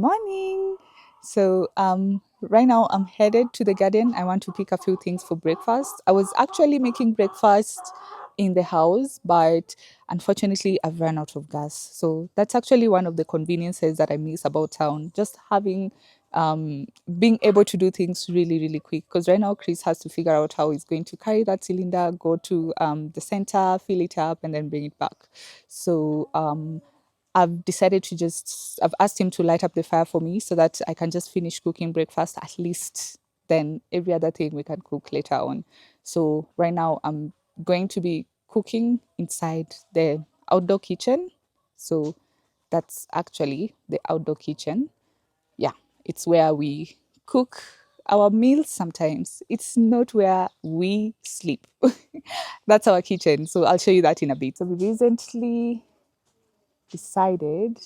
morning. So right now I'm headed to the garden. I want to pick a few things for breakfast. I was actually making breakfast in the house, but unfortunately I've run out of gas. So that's actually one of the conveniences that I miss about town. Just having being able to do things really, really quick. Because right now Chris has to figure out how he's going to carry that cylinder, go to the center, fill it up, and then bring it back. So I've decided to I've asked him to light up the fire for me so that I can just finish cooking breakfast at least. Then every other thing we can cook later on. So right now I'm going to be cooking inside the outdoor kitchen. So that's actually the outdoor kitchen. Yeah, it's where we cook our meals sometimes. It's not where we sleep. That's our kitchen. So I'll show you that in a bit. So we recently decided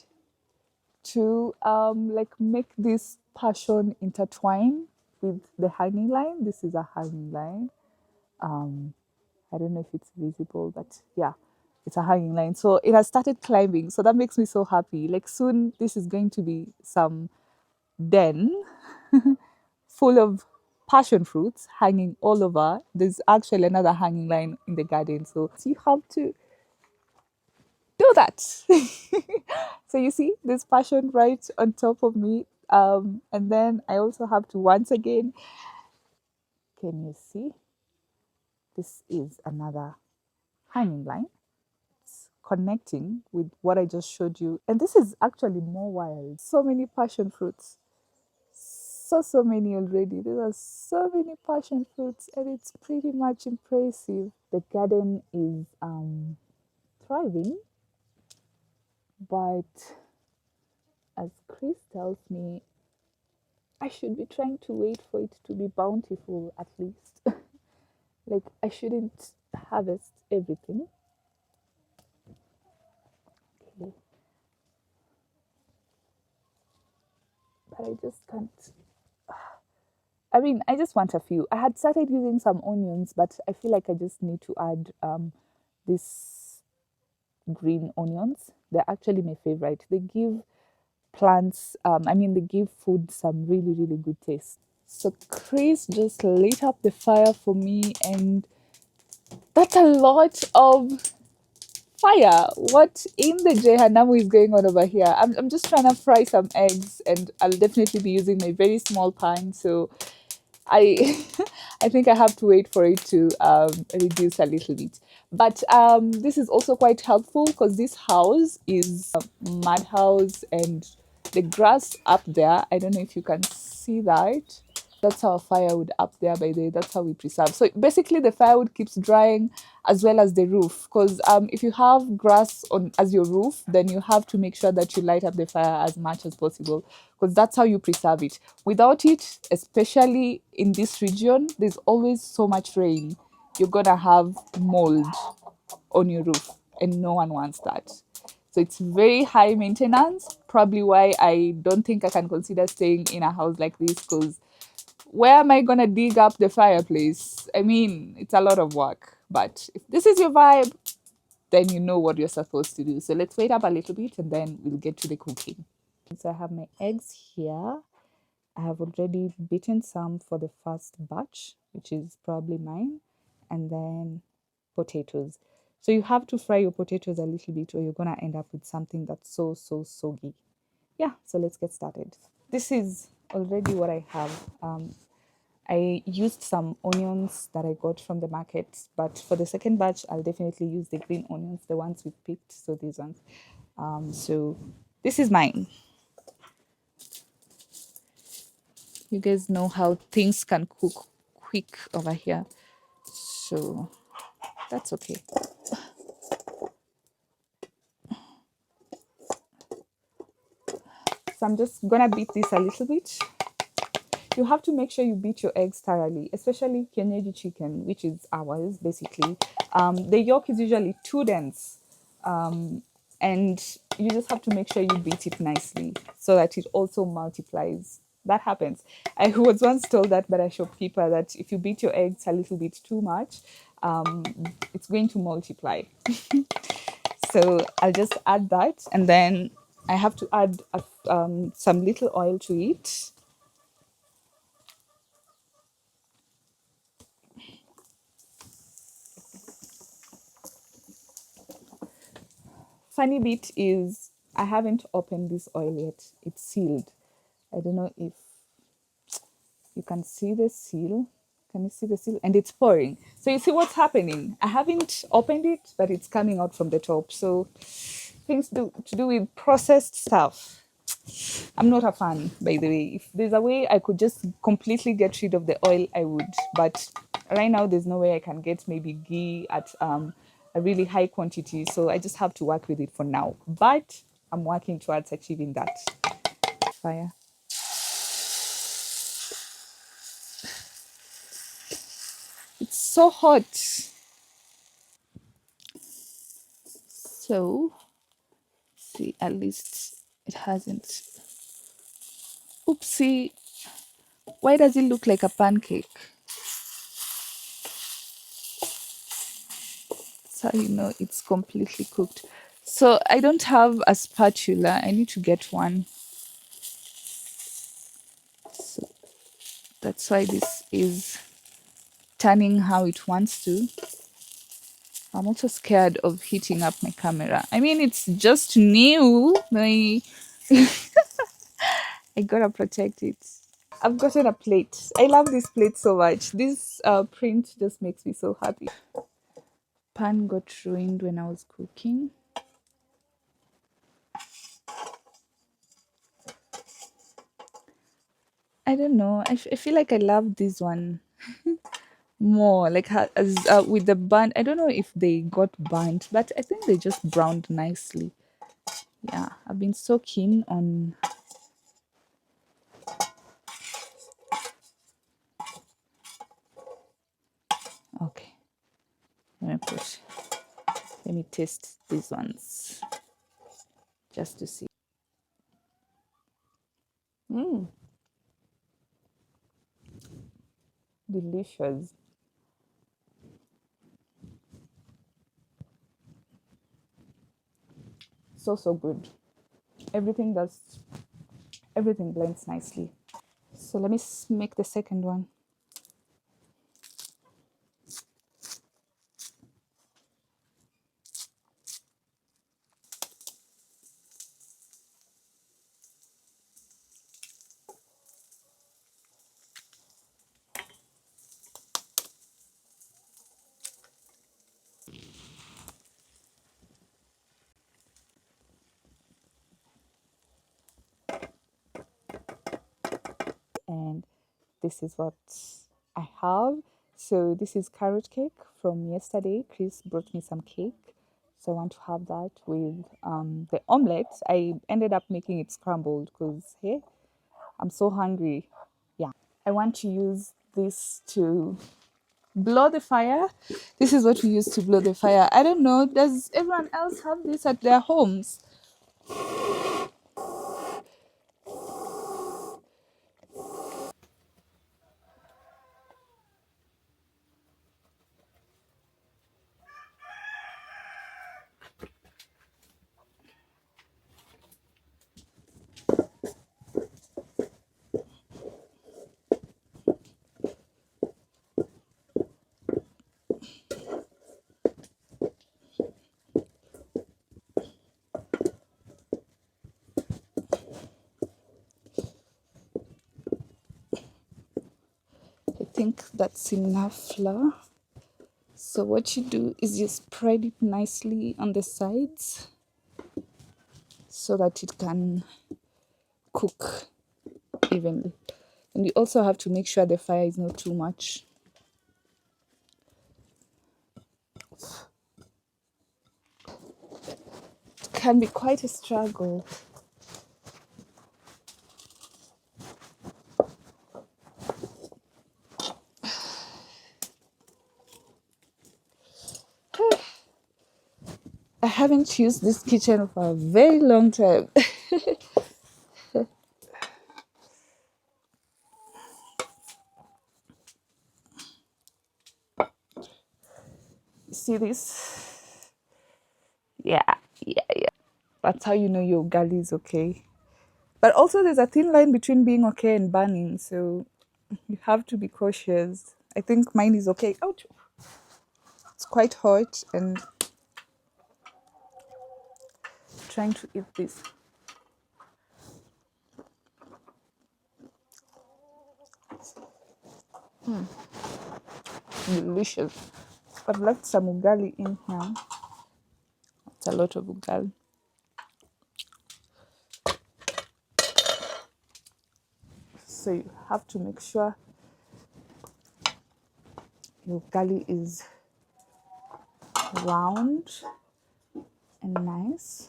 to like make this passion intertwine with the hanging line. This is a hanging line. I don't know if it's visible, but yeah, it's a hanging line. So it has started climbing. So that makes me so happy. Like soon, this is going to be some den full of passion fruits hanging all over. There's actually another hanging line in the garden. So you have to do that. So you see this passion right on top of me. And then I also have to once again, can you see? This is another hanging line. It's connecting with what I just showed you. And this is actually more wild. So many passion fruits. So many already. There are so many passion fruits, and it's pretty much impressive. The garden is thriving, but as Chris tells me, I should be trying to wait for it to be bountiful at least. Like, I shouldn't harvest everything. Okay. But I just can't. I mean, I just want a few. I had started using some onions, but I feel like I just need to add this green onions. They're actually my favorite. They give plants, they give food some really, really good taste. So Chris just lit up the fire for me, and that's a lot of fire. What in the Jehanamu is going on over here? I'm just trying to fry some eggs, and I'll definitely be using my very small pan. So I I think I have to wait for it to reduce a little bit. But this is also quite helpful because this house is a mud house, and the grass up there, I don't know if you can see that. That's our firewood up there, by the way. That's how we preserve. So basically, the firewood keeps drying as well as the roof. Because if you have grass on as your roof, then you have to make sure that you light up the fire as much as possible. Because that's how you preserve it. Without it, especially in this region, there's always so much rain. You're gonna have mold on your roof, and no one wants that. So it's very high maintenance. Probably why I don't think I can consider staying in a house like this, because where am I gonna dig up the fireplace? I mean, it's a lot of work. But if this is your vibe, then you know what you're supposed to do. So let's wait up a little bit and then we'll get to the cooking. So I have my eggs here. I have already beaten some for the first batch, which is probably mine, and then potatoes. So you have to fry your potatoes a little bit or you're gonna end up with something that's so soggy. Yeah, so let's get started. This is already what I have. I used some onions that I got from the market, but for the second batch, I'll definitely use the green onions, the ones we picked. So these ones. So this is mine. You guys know how things can cook quick over here. So that's okay. So I'm just gonna beat this a little bit. You have to make sure you beat your eggs thoroughly, especially Kenyan chicken, which is ours basically. The yolk is usually too dense, and you just have to make sure you beat it nicely so that it also multiplies. That happens. I was once told that by a shopkeeper that if you beat your eggs a little bit too much, it's going to multiply. So I'll just add that, and then I have to add some little oil to it. Funny bit is I haven't opened this oil yet. It's sealed. I don't know if you can see the seal. Can you see the seal? And it's pouring. So you see what's happening. I haven't opened it, but it's coming out from the top. So things to do with processed stuff. I'm not a fan, by the way. If there's a way I could just completely get rid of the oil, I would. But right now, there's no way I can get maybe ghee at a really high quantity. So I just have to work with it for now. But I'm working towards achieving that. Fire. It's so hot. So, see, at least it hasn't. Oopsie. Why does it look like a pancake? That's how you know it's completely cooked. So I don't have a spatula. I need to get one. So that's why this is turning how it wants to. I'm also scared of heating up my camera. I mean, it's just new. I gotta protect it. I've gotten a plate. I love this plate so much. This print just makes me so happy. Pan got ruined when I was cooking. I don't know. I feel like I love this one more. Like as with the burnt. I don't know if they got burnt, but I think they just browned nicely. Yeah, I've been so keen on. Okay, let me put. Let me taste these ones just to see. Mm, delicious. So good. Everything does. Everything blends nicely. So let me make the second one. And this is what I have. So this is carrot cake from yesterday. Chris brought me some cake. So I want to have that with the omelette. I ended up making it scrambled because, hey, I'm so hungry. Yeah. I want to use this to blow the fire. This is what we use to blow the fire. I don't know. Does everyone else have this at their homes? I think that's enough flour. So what you do is you spread it nicely on the sides so that it can cook evenly. And you also have to make sure the fire is not too much. It can be quite a struggle. I haven't used this kitchen for a very long time. See this? Yeah. That's how you know your ugali is okay. But also, there's a thin line between being okay and burning, so you have to be cautious. I think mine is okay. Ouch! It's quite hot, and trying to eat this. Delicious. I've left some ugali in here. It's a lot of ugali. So you have to make sure your ugali is round and nice.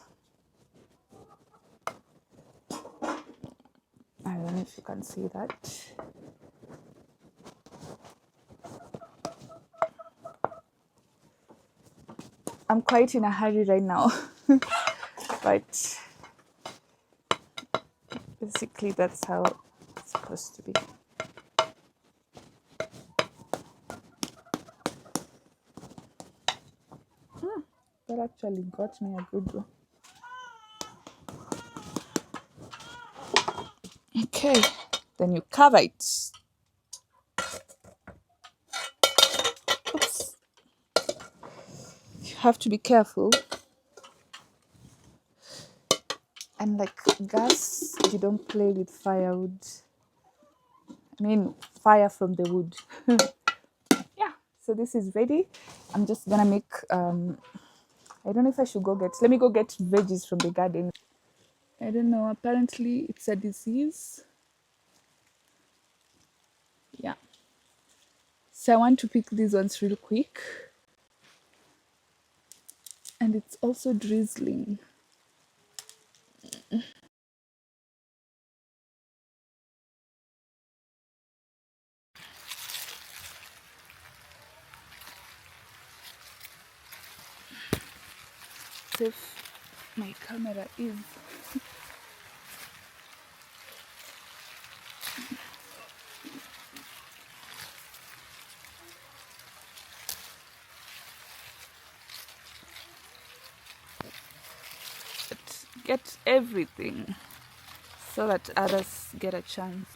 I don't know if you can see that. I'm quite in a hurry right now, but basically that's how it's supposed to be. That actually got me a good one. Okay, then you cover it. Oops. You have to be careful. And like gas, you don't play with firewood. I mean, fire from the wood. Yeah, so this is ready. I'm just gonna make, I don't know if I should let me go get veggies from the garden. I don't know, apparently it's a disease. Yeah. So I want to pick these ones real quick. And it's also drizzling. If my camera is get everything so that others get a chance.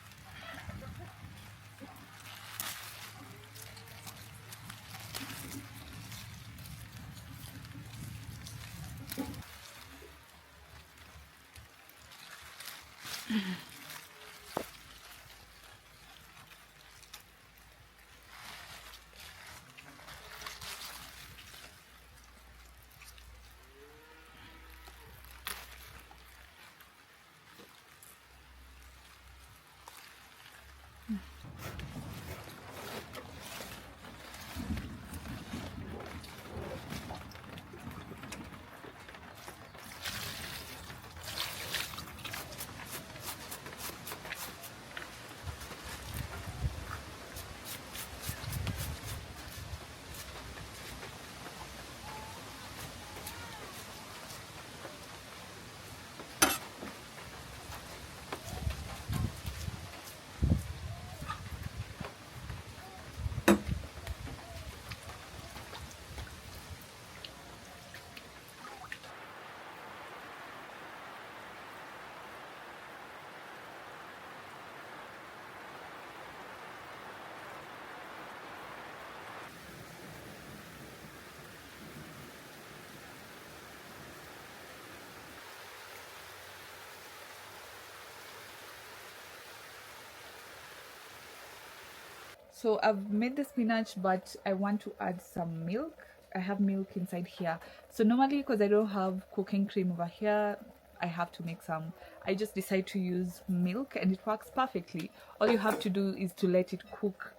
So I've made the spinach, but I want to add some milk. I have milk inside here. So normally, because I don't have cooking cream over here, I have to make some. I just decide to use milk and it works perfectly. All you have to do is to let it cook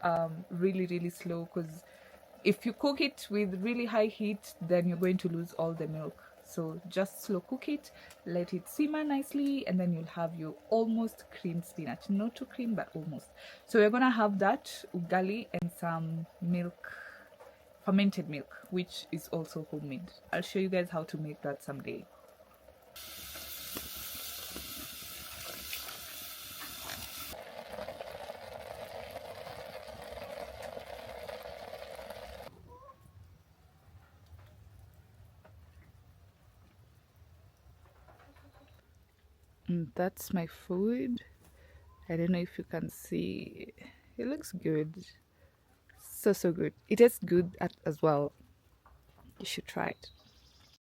really, really slow, because if you cook it with really high heat, then you're going to lose all the milk. So just slow cook it, let it simmer nicely, and then you'll have your almost creamed spinach. Not too cream, but almost. So we're gonna have that ugali and some milk, fermented milk, which is also homemade. I'll show you guys how to make that someday. That's my food. I don't know if you can see. It looks good. So good. It tastes good as well. You should try it.